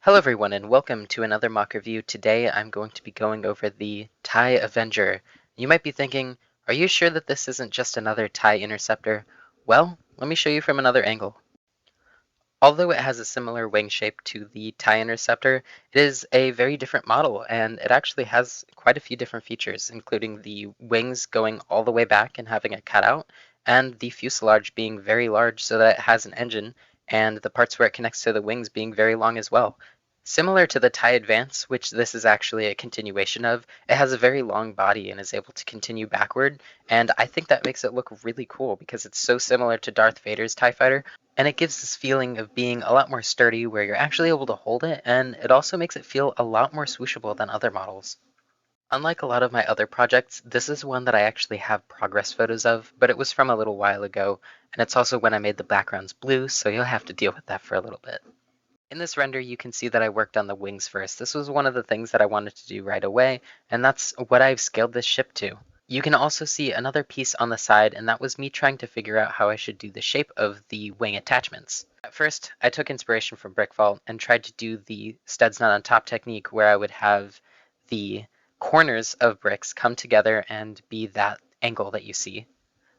Hello everyone and welcome to another mock review. Today I'm going to be going over the TIE Avenger. You might be thinking, are you sure that this isn't just another TIE interceptor? Well, let me show you from another angle. Although it has a similar wing shape to the TIE Interceptor, it is a very different model and it actually has quite a few different features, including the wings going all the way back and having it cut out, and the fuselage being very large so that it has an engine, and the parts where it connects to the wings being very long as well. Similar to the TIE Advance, which this is actually a continuation of, it has a very long body and is able to continue backward, and I think that makes it look really cool because it's so similar to Darth Vader's TIE Fighter, and it gives this feeling of being a lot more sturdy where you're actually able to hold it, and it also makes it feel a lot more swooshable than other models. Unlike a lot of my other projects, this is one that I actually have progress photos of, but it was from a little while ago, and it's also when I made the backgrounds blue, so you'll have to deal with that for a little bit. In this render, you can see that I worked on the wings first. This was one of the things that I wanted to do right away, and that's what I've scaled this ship to. You can also see another piece on the side, and that was me trying to figure out how I should do the shape of the wing attachments. At first, I took inspiration from Brickvault and tried to do the studs not on top technique where I would have the corners of bricks come together and be that angle that you see,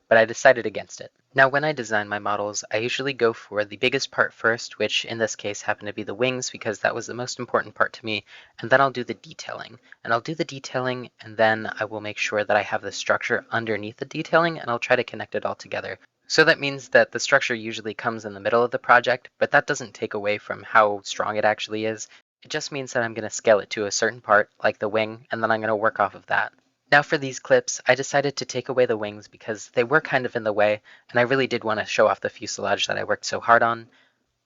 but I decided against it. Now, when I design my models, I usually go for the biggest part first, which in this case happened to be the wings because that was the most important part to me, and then I'll do the detailing. And I'll do the detailing, and then I will make sure that I have the structure underneath the detailing, and I'll try to connect it all together. So that means that the structure usually comes in the middle of the project, but that doesn't take away from how strong it actually is. It just means that I'm going to scale it to a certain part, like the wing, and then I'm going to work off of that. Now for these clips, I decided to take away the wings because they were kind of in the way, and I really did want to show off the fuselage that I worked so hard on.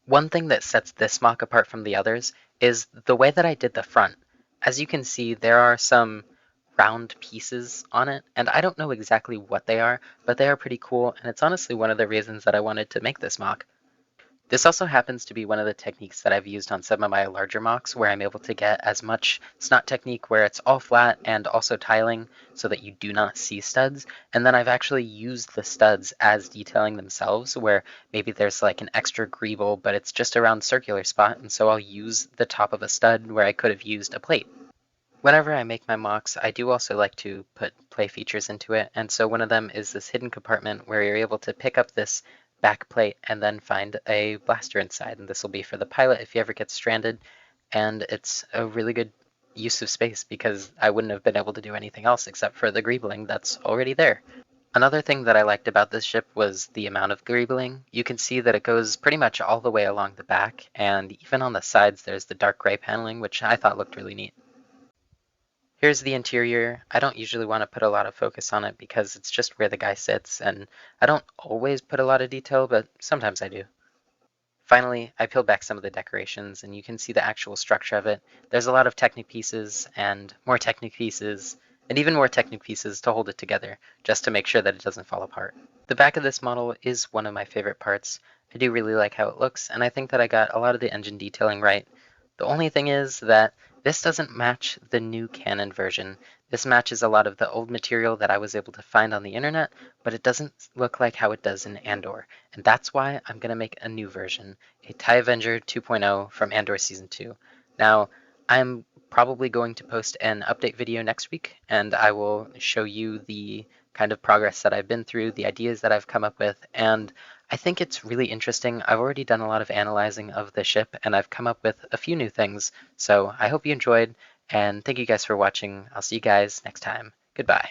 One thing that sets this mock apart from the others is the way that I did the front. As you can see, there are some round pieces on it, and I don't know exactly what they are, but they are pretty cool, and it's honestly one of the reasons that I wanted to make this mock. This also happens to be one of the techniques that I've used on some of my larger mocks where I'm able to get as much snot technique where it's all flat and also tiling so that you do not see studs. And then I've actually used the studs as detailing themselves where maybe there's like an extra greeble but it's just a round circular spot, and so I'll use the top of a stud where I could have used a plate. Whenever I make my mocks, I do also like to put play features into it, and so one of them is this hidden compartment where you're able to pick up this back plate and then find a blaster inside, and this will be for the pilot if he ever gets stranded, and it's a really good use of space because I wouldn't have been able to do anything else except for the greebling that's already there. Another thing that I liked about this ship was the amount of greebling. You can see that it goes pretty much all the way along the back, and even on the sides there's the dark gray paneling, which I thought looked really neat. Here's the interior. I don't usually want to put a lot of focus on it because it's just where the guy sits, and I don't always put a lot of detail, but sometimes I do. Finally, I peeled back some of the decorations, and you can see the actual structure of it. There's a lot of Technic pieces, and more Technic pieces, and even more Technic pieces to hold it together, just to make sure that it doesn't fall apart. The back of this model is one of my favorite parts. I do really like how it looks, and I think that I got a lot of the engine detailing right. The only thing is that this doesn't match the new canon version. This matches a lot of the old material that I was able to find on the internet, but it doesn't look like how it does in Andor. And that's why I'm going to make a new version, a TIE Avenger 2.0 from Andor Season 2. Now, I'm probably going to post an update video next week, and I will show you the kind of progress that I've been through, the ideas that I've come up with, and I think it's really interesting. I've already done a lot of analyzing of the ship, and I've come up with a few new things. So I hope you enjoyed, and thank you guys for watching. I'll see you guys next time. Goodbye.